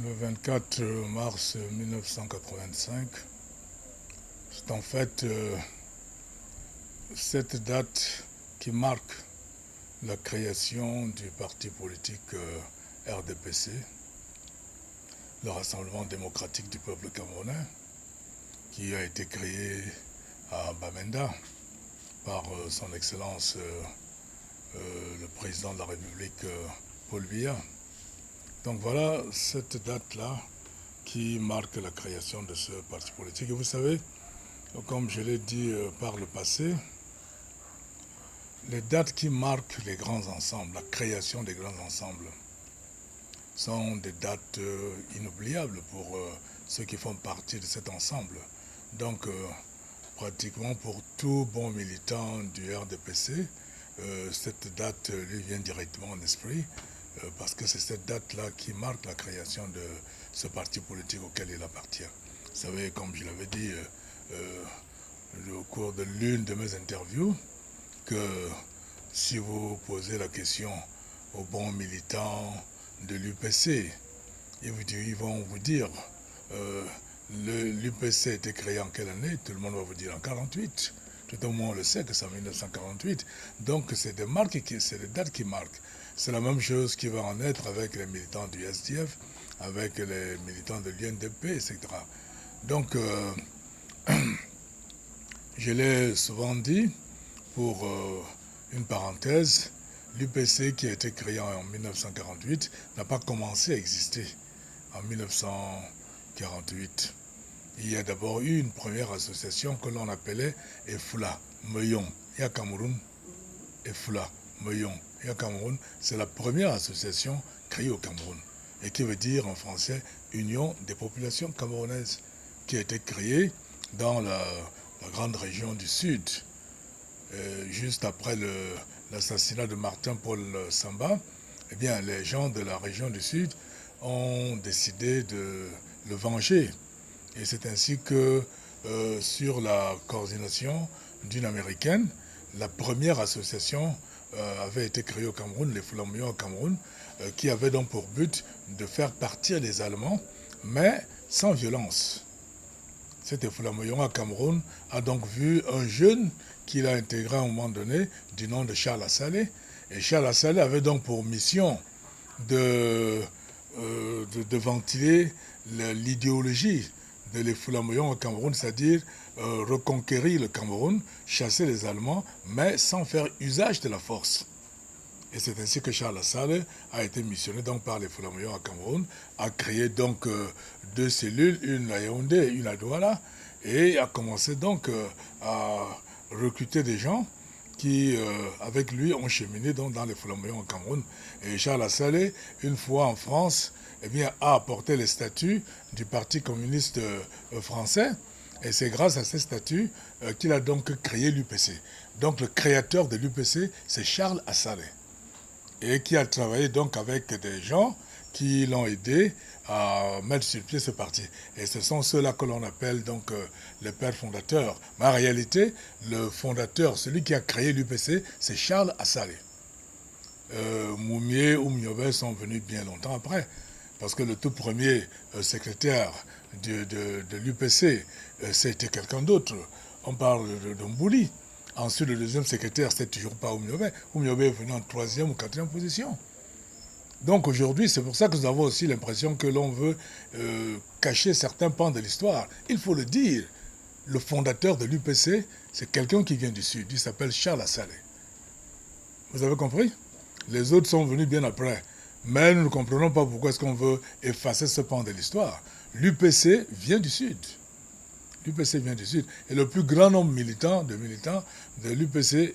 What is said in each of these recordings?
Le 24 mars 1985, c'est en fait cette date qui marque la création du parti politique RDPC, le Rassemblement démocratique du peuple camerounais, qui a été créé à Bamenda par son Excellence le président de la République Paul Biya. Donc voilà cette date-là qui marque la création de ce parti politique. Et vous savez, comme je l'ai dit par le passé, les dates qui marquent les grands ensembles, la création des grands ensembles, sont des dates inoubliables pour ceux qui font partie de cet ensemble. Donc, pratiquement pour tout bon militant du RDPC, cette date lui vient directement en esprit, parce que c'est cette date-là qui marque la création de ce parti politique auquel il appartient. Vous savez, comme je l'avais dit au cours de l'une de mes interviews, que si vous posez la question aux bons militants de l'UPC, ils vont vous dire l'UPC a été créé en quelle année? Tout le monde va vous dire en 48. Tout au moins on le sait que c'est en 1948. Donc c'est des dates qui marquent. C'est la même chose qui va en être avec les militants du SDF, avec les militants de l'UNDP, etc. Donc je l'ai souvent dit, pour une parenthèse, l'UPC qui a été créé en 1948 n'a pas commencé à exister en 1948. Il y a d'abord eu une première association que l'on appelait EFULA, Meyon, et à Cameroun, EFULA, Meyon, et à Cameroun, c'est la première association créée au Cameroun, et qui veut dire en français Union des populations camerounaises, qui a été créée dans la grande région du Sud. Juste après l'assassinat de Martin-Paul Samba, eh bien, les gens de la région du Sud ont décidé de le venger. Et c'est ainsi que, sur la coordination d'une Américaine, la première association avait été créée au Cameroun, les Fulamoyons au Cameroun, qui avait donc pour but de faire partir les Allemands, mais sans violence. Cet Fulamoyon à Cameroun a donc vu un jeune qu'il a intégré à un moment donné du nom de Charles Assalé. Et Charles Assalé avait donc pour mission de ventiler l'idéologie de les Fulamoyons au Cameroun, c'est-à-dire reconquérir le Cameroun, chasser les Allemands, mais sans faire usage de la force. Et c'est ainsi que Charles Assalé a été missionné donc par les Fulamoyons à Cameroun, a créé donc deux cellules, une à Yaoundé et une à Douala, et a commencé donc à recruter des gens qui, avec lui, ont cheminé donc dans les Fulamoyons au Cameroun. Et Charles Assalé, une fois en France, eh bien, a apporté les statuts du Parti communiste français. Et c'est grâce à ces statuts qu'il a donc créé l'UPC. Donc le créateur de l'UPC, c'est Charles Assalé. Et qui a travaillé donc avec des gens qui l'ont aidé à mettre sur pied ce parti. Et ce sont ceux-là que l'on appelle donc les pères fondateurs. Mais en réalité, le fondateur, celui qui a créé l'UPC, c'est Charles Assalé. Moumié ou Miobe sont venus bien longtemps après, parce que le tout premier secrétaire de l'UPC, c'était quelqu'un d'autre. On parle de Mbouli. Ensuite, le deuxième secrétaire, c'était toujours pas Oumiobe. Oumiobe est venu en troisième ou quatrième position. Donc aujourd'hui, c'est pour ça que nous avons aussi l'impression que l'on veut cacher certains pans de l'histoire. Il faut le dire, le fondateur de l'UPC, c'est quelqu'un qui vient du Sud. Il s'appelle Charles Assalé. Vous avez compris? Les autres sont venus bien après. Mais nous ne comprenons pas pourquoi est-ce qu'on veut effacer ce pan de l'histoire. L'UPC vient du Sud. L'UPC vient du Sud. Et le plus grand nombre de militants de l'UPC,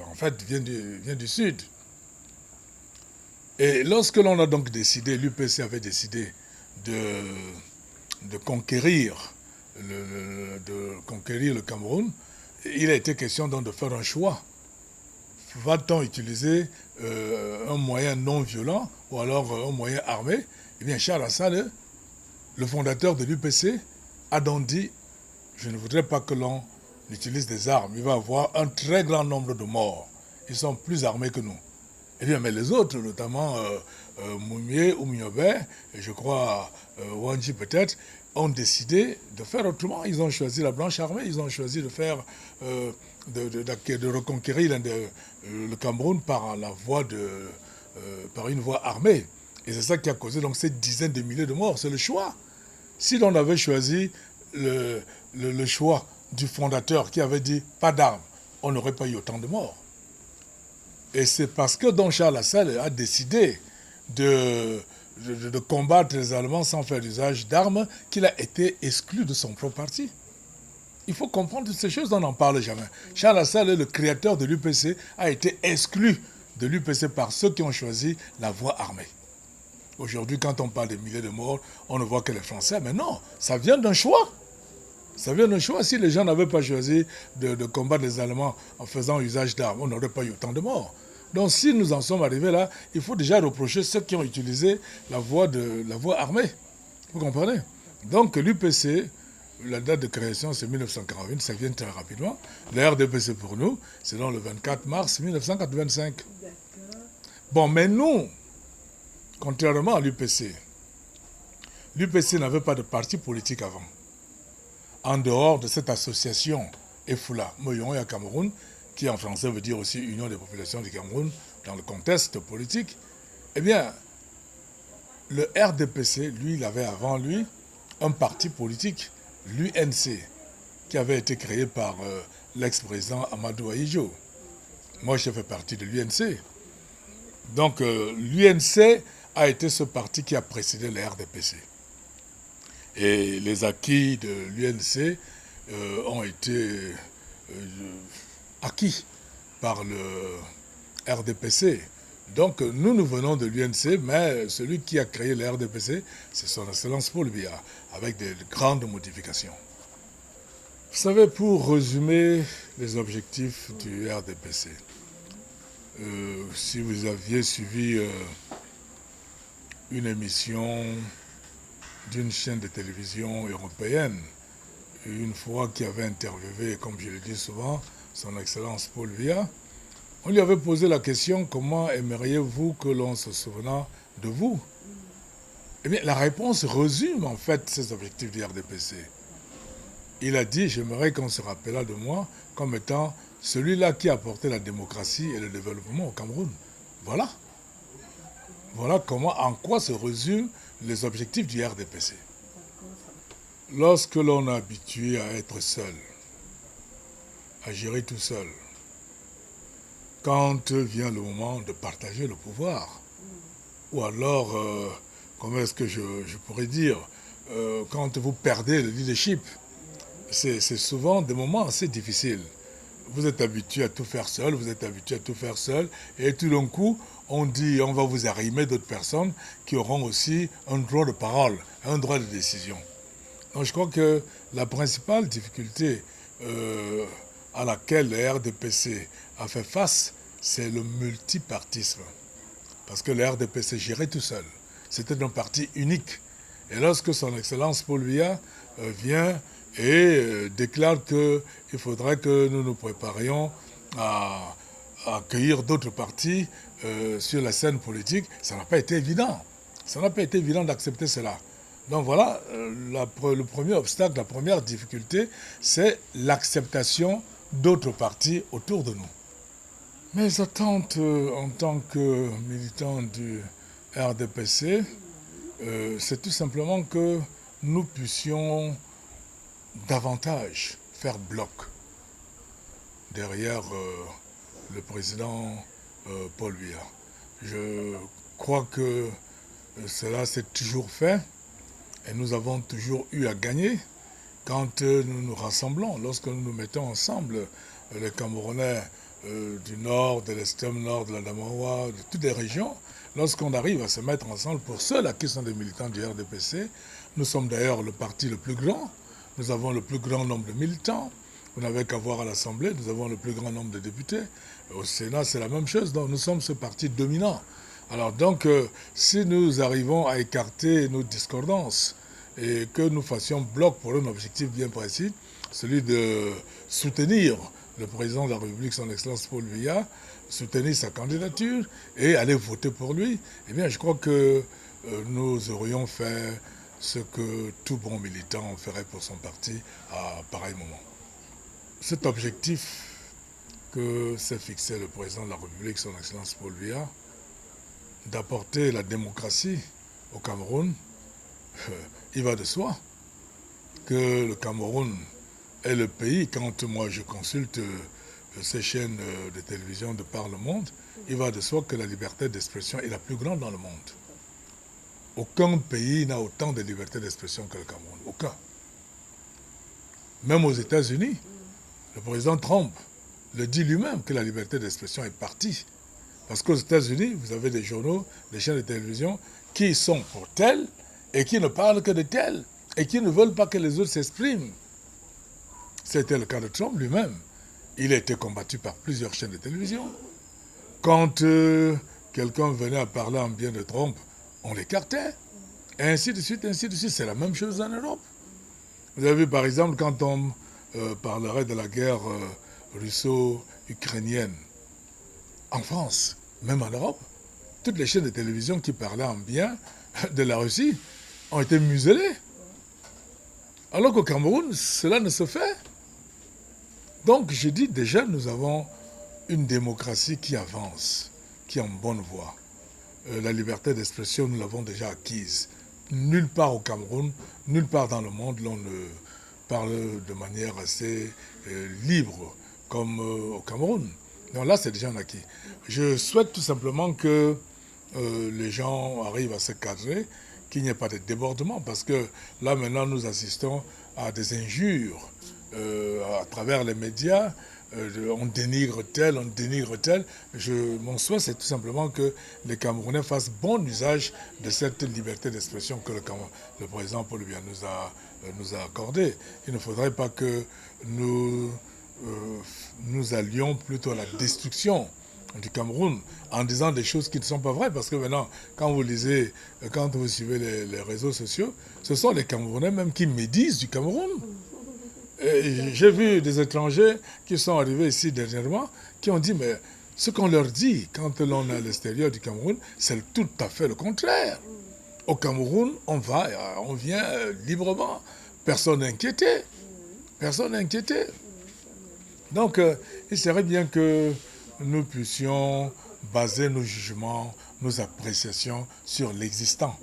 en fait, vient du Sud. Et lorsque l'on a donc décidé, l'UPC avait décidé de conquérir le Cameroun, il a été question donc de faire un choix. Va-t-on utiliser un moyen non violent ou alors un moyen armé? Eh bien, Charles Assalé, le fondateur de l'UPC, a donc dit: je ne voudrais pas que l'on utilise des armes. Il va y avoir un très grand nombre de morts. Ils sont plus armés que nous. Eh bien, mais les autres, notamment Mounier ou Mignobe, et je crois Wanji peut-être, ont décidé de faire autrement. Ils ont choisi la Blanche Armée, ils ont choisi de faire, de reconquérir le Cameroun par par une voie armée. Et c'est ça qui a causé donc ces dizaines de milliers de morts. C'est le choix. Si l'on avait choisi le choix du fondateur qui avait dit pas d'armes, on n'aurait pas eu autant de morts. Et c'est parce que Don Charles Lassalle a décidé de combattre les Allemands sans faire usage d'armes qu'il a été exclu de son propre parti. Il faut comprendre toutes ces choses, on n'en parle jamais. Charles Lassalle, le créateur de l'UPC, a été exclu de l'UPC par ceux qui ont choisi la voie armée. Aujourd'hui, quand on parle des milliers de morts, on ne voit que les Français. Mais non, ça vient d'un choix. Ça vient d'un choix. Si les gens n'avaient pas choisi de combattre les Allemands en faisant usage d'armes, on n'aurait pas eu autant de morts. Donc si nous en sommes arrivés là, il faut déjà reprocher ceux qui ont utilisé la voie armée. Vous comprenez? Donc l'UPC, la date de création c'est 1948, ça vient très rapidement. La RDPC pour nous, c'est dans le 24 mars 1985. Bon, mais nous, contrairement à l'UPC n'avait pas de parti politique avant. En dehors de cette association EFULA, Moyon et à Cameroun, qui en français veut dire aussi Union des populations du Cameroun, dans le contexte politique, eh bien, le RDPC, lui, il avait avant lui un parti politique, l'UNC, qui avait été créé par l'ex-président Amadou Ahidjo. Moi, j'ai fait partie de l'UNC. Donc, l'UNC a été ce parti qui a précédé le RDPC. Et les acquis de l'UNC ont été acquis par le RDPC. Donc nous venons de l'UNC, mais celui qui a créé le RDPC, c'est son Excellence Paul Biya, avec de grandes modifications. Vous savez, pour résumer les objectifs du RDPC, si vous aviez suivi une émission d'une chaîne de télévision européenne, une fois qui avait interviewé, comme je le dis souvent, son Excellence Paul Biya, on lui avait posé la question, comment aimeriez-vous que l'on se souvenât de vous? Eh bien, la réponse résume en fait ces objectifs du RDPC. Il a dit, j'aimerais qu'on se rappelât de moi comme étant celui-là qui a apporté la démocratie et le développement au Cameroun. Voilà. Voilà en quoi se résument les objectifs du RDPC. Lorsque l'on est habitué à être seul, à gérer tout seul, quand vient le moment de partager le pouvoir, ou alors, comment est-ce que je pourrais dire, quand vous perdez le leadership, c'est souvent des moments assez difficiles. Vous êtes habitué à tout faire seul, et tout d'un coup, on dit on va vous arrimer d'autres personnes qui auront aussi un droit de parole, un droit de décision. Donc je crois que la principale difficulté à laquelle le RDPC a fait face, c'est le multipartisme. Parce que le RDPC gérait tout seul. C'était un parti unique. Et lorsque son Excellence Paul Biya vient et déclare qu'il faudrait que nous nous préparions à accueillir d'autres partis sur la scène politique, ça n'a pas été évident. Ça n'a pas été évident d'accepter cela. Donc voilà, le premier obstacle, la première difficulté, c'est l'acceptation d'autres partis autour de nous. Mes attentes en tant que militant du RDPC, c'est tout simplement que nous puissions davantage faire bloc derrière le président Paul Biya. Je crois que cela s'est toujours fait et nous avons toujours eu à gagner quand nous nous rassemblons, lorsque nous nous mettons ensemble, les Camerounais du nord, de l'extrême nord, de la Damawa, de toutes les régions, lorsqu'on arrive à se mettre ensemble, pour ceux-là qui sont des militants du RDPC, nous sommes d'ailleurs le parti le plus grand, nous avons le plus grand nombre de militants, vous n'avez qu'à voir à l'Assemblée, nous avons le plus grand nombre de députés, au Sénat c'est la même chose, donc nous sommes ce parti dominant. Alors donc, si nous arrivons à écarter nos discordances et que nous fassions bloc pour un objectif bien précis, celui de soutenir le président de la République, son Excellence Paul Biya, soutenir sa candidature et aller voter pour lui, eh bien, je crois que nous aurions fait ce que tout bon militant ferait pour son parti à pareil moment. Cet objectif que s'est fixé le président de la République, son Excellence Paul Biya, d'apporter la démocratie au Cameroun, il va de soi que le Cameroun est le pays, quand moi je consulte ces chaînes de télévision de par le monde, il va de soi que la liberté d'expression est la plus grande dans le monde. Aucun pays n'a autant de liberté d'expression que le Cameroun. Aucun. Même aux États-Unis, le président Trump le dit lui-même que la liberté d'expression est partie. Parce qu'aux États-Unis, vous avez des journaux, des chaînes de télévision qui sont pour tel et qui ne parlent que de tel et qui ne veulent pas que les autres s'expriment. C'était le cas de Trump lui-même. Il a été combattu par plusieurs chaînes de télévision. Quand quelqu'un venait à parler en bien de Trump, on l'écartait. Et ainsi de suite, ainsi de suite. C'est la même chose en Europe. Vous avez vu, par exemple, quand on parlerait de la guerre russo-ukrainienne, en France, même en Europe, toutes les chaînes de télévision qui parlaient en bien de la Russie ont été muselées. Alors qu'au Cameroun, cela ne se fait. Donc, je dis déjà, nous avons une démocratie qui avance, qui est en bonne voie. La liberté d'expression, nous l'avons déjà acquise. Nulle part au Cameroun, nulle part dans le monde, l'on ne parle de manière assez libre comme au Cameroun. Donc là, c'est déjà un acquis. Je souhaite tout simplement que les gens arrivent à se cadrer, qu'il n'y ait pas de débordement, parce que là, maintenant, nous assistons à des injures à travers les médias. On dénigre tel, on dénigre tel. Mon souhait, c'est tout simplement que les Camerounais fassent bon usage de cette liberté d'expression que le président Paul Biya nous a accordée. Il ne faudrait pas que nous allions plutôt à la destruction du Cameroun en disant des choses qui ne sont pas vraies, parce que maintenant, quand vous lisez, quand vous suivez les réseaux sociaux, ce sont les Camerounais même qui médisent du Cameroun. J'ai vu des étrangers qui sont arrivés ici dernièrement, qui ont dit, mais ce qu'on leur dit quand l'on est à l'extérieur du Cameroun, c'est tout à fait le contraire. Au Cameroun, on va, on vient librement. Personne n'est inquiété. Personne n'est inquiété. Donc, il serait bien que nous puissions baser nos jugements, nos appréciations sur l'existant.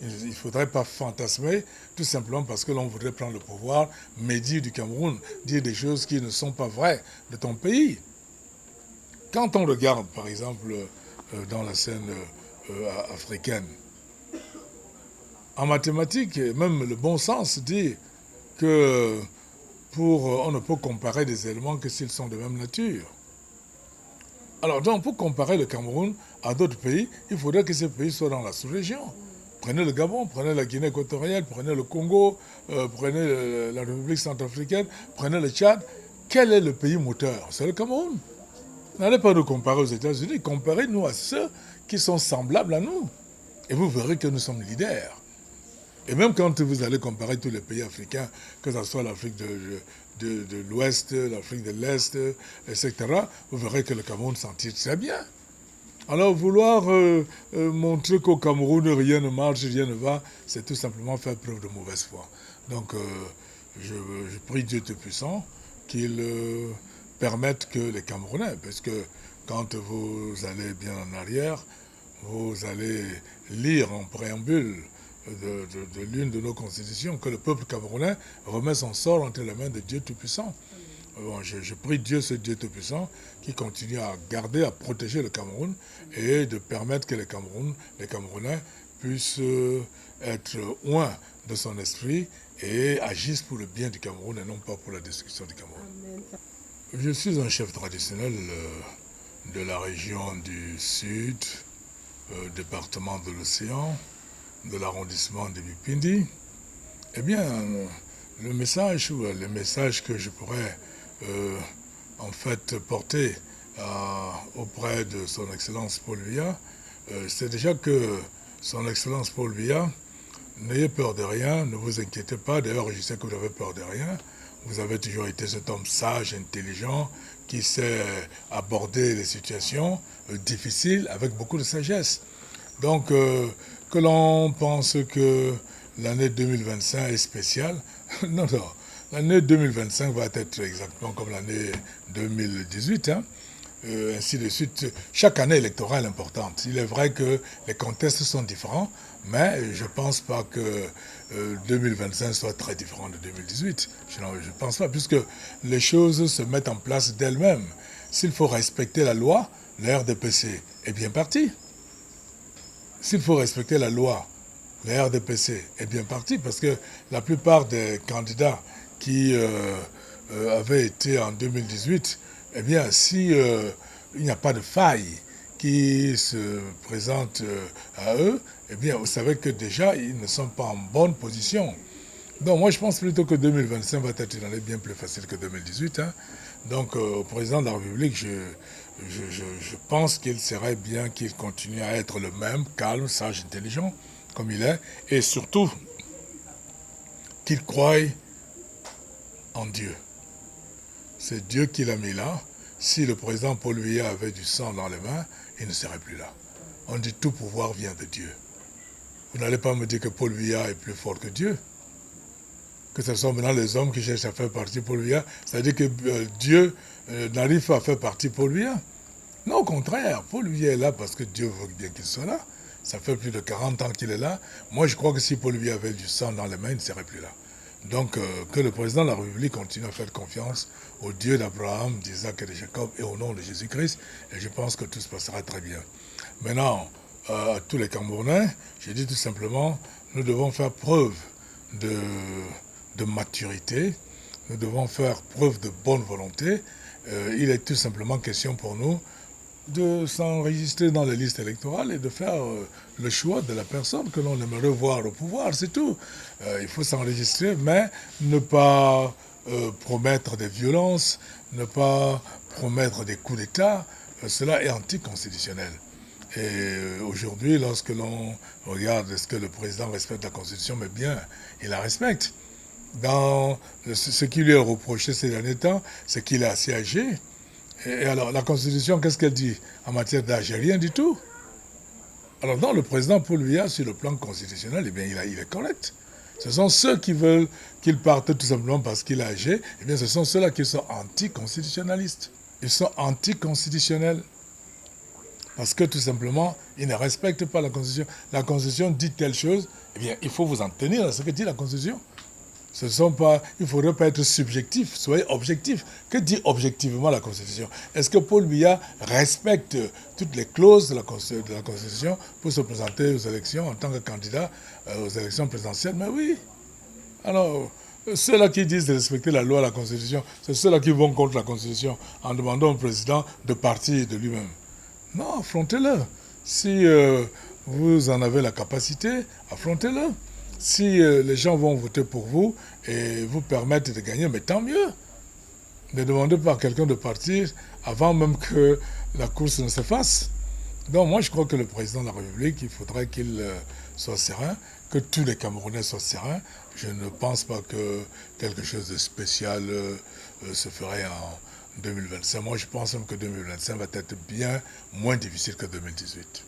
Il ne faudrait pas fantasmer, tout simplement parce que l'on voudrait prendre le pouvoir, médire du Cameroun, dire des choses qui ne sont pas vraies de ton pays. Quand on regarde, par exemple, dans la scène africaine, en mathématiques, même le bon sens dit que on ne peut comparer des éléments que s'ils sont de même nature. Alors donc, pour comparer le Cameroun à d'autres pays, il faudrait que ces pays soient dans la sous-région. Prenez le Gabon, prenez la Guinée équatoriale, prenez le Congo, prenez la République centrafricaine, prenez le Tchad. Quel est le pays moteur? C'est le Cameroun. N'allez pas nous comparer aux États-Unis, comparez-nous à ceux qui sont semblables à nous. Et vous verrez que nous sommes leaders. Et même quand vous allez comparer tous les pays africains, que ce soit l'Afrique de l'Ouest, l'Afrique de l'Est, etc., vous verrez que le Cameroun s'en tire très bien. Alors vouloir montrer qu'au Cameroun rien ne marche, rien ne va, c'est tout simplement faire preuve de mauvaise foi. Donc je prie Dieu Tout-Puissant qu'il permette que les Camerounais, parce que quand vous allez bien en arrière, vous allez lire en préambule de l'une de nos constitutions que le peuple camerounais remet son sort entre les mains de Dieu Tout-Puissant. Bon, je prie Dieu, ce Dieu Tout-Puissant, qui continue à garder, à protéger le Cameroun et de permettre que les Camerounais puissent être loin de son esprit et agissent pour le bien du Cameroun et non pas pour la destruction du Cameroun. Amen. Je suis un chef traditionnel de la région du Sud, département de l'Océan, de l'arrondissement de Bipindi. Eh bien, le message que je pourrais en fait porter auprès de son Excellence Paul Biya, c'est déjà que son Excellence Paul Biya, n'ayez peur de rien, ne vous inquiétez pas, d'ailleurs je sais que vous n'avez peur de rien, Vous avez toujours été cet homme sage, intelligent, qui sait aborder les situations difficiles avec beaucoup de sagesse. Donc, que l'on pense que l'année 2025 est spéciale, non, non. L'année 2025 va être exactement comme l'année 2018, hein. Ainsi de suite. Chaque année électorale est importante. Il est vrai que les contextes sont différents, mais je ne pense pas que 2025 soit très différent de 2018. Je ne pense pas, puisque les choses se mettent en place d'elles-mêmes. S'il faut respecter la loi, la RDPC est bien partie. S'il faut respecter la loi, la RDPC est bien partie, parce que la plupart des candidats qui avaient été en 2018, eh bien, si il n'y a pas de faille qui se présente à eux, eh bien, vous savez que déjà, ils ne sont pas en bonne position. Donc, moi, je pense plutôt que 2025 va être une année bien plus facile que 2018. Hein. Donc, au président de la République, je pense qu'il serait bien qu'il continue à être le même, calme, sage, intelligent, comme il est, et surtout qu'il croie en Dieu. C'est Dieu qui l'a mis là. Si le président Paul Biya avait du sang dans les mains, il ne serait plus là. On dit tout pouvoir vient de Dieu. Vous n'allez pas me dire que Paul Biya est plus fort que Dieu. Que ce sont maintenant les hommes qui cherchent à faire partie Paul Biya. C'est-à-dire que Dieu n'arrive pas à faire partie Paul Biya. Non, au contraire, Paul Biya est là parce que Dieu veut bien qu'il soit là. Ça fait plus de 40 ans qu'il est là. Moi, je crois que si Paul Biya avait du sang dans les mains, il ne serait plus là. Donc, que le président de la République continue à faire confiance au Dieu d'Abraham, d'Isaac et de Jacob et au nom de Jésus-Christ. Et je pense que tout se passera très bien. Maintenant, à tous les Camerounais, je dis tout simplement, nous devons faire preuve de maturité. Nous devons faire preuve de bonne volonté. Il est tout simplement question pour nous de s'enregistrer dans les listes électorales et de faire le choix de la personne que l'on aimerait voir au pouvoir, c'est tout. Il faut s'enregistrer, mais ne pas promettre des violences, ne pas promettre des coups d'État. Cela est anticonstitutionnel. Et aujourd'hui, lorsque l'on regarde est-ce que le président respecte la Constitution, mais bien, il la respecte. Dans ce qui lui est reproché ces derniers temps, c'est qu'il est assez âgé. Et alors, la Constitution, qu'est-ce qu'elle dit en matière d'âge? Rien du tout. Alors, non, le président Paul Biya, sur le plan constitutionnel, eh bien, il est correct. Ce sont ceux qui veulent qu'il parte tout simplement parce qu'il est âgé. Eh bien, ce sont ceux-là qui sont anticonstitutionnalistes. Ils sont anticonstitutionnels. Parce que tout simplement, ils ne respectent pas la Constitution. La Constitution dit telle chose, eh bien, il faut vous en tenir à ce que dit la Constitution. Il ne faudrait pas être subjectif, soyez objectif. Que dit objectivement la Constitution? Est-ce que Paul Biya respecte toutes les clauses de la Constitution pour se présenter aux élections en tant que candidat aux élections présidentielles? Mais oui. Alors, ceux-là qui disent de respecter la loi, la Constitution, c'est ceux-là qui vont contre la Constitution en demandant au président de partir de lui-même. Non, affrontez-le. Si vous en avez la capacité, affrontez-le. Si les gens vont voter pour vous et vous permettre de gagner, mais tant mieux. Ne demandez pas à quelqu'un de partir avant même que la course ne se fasse. Donc moi je crois que le président de la République, il faudrait qu'il soit serein, que tous les Camerounais soient sereins. Je ne pense pas que quelque chose de spécial se ferait en 2025. Moi je pense même que 2025 va être bien moins difficile que 2018.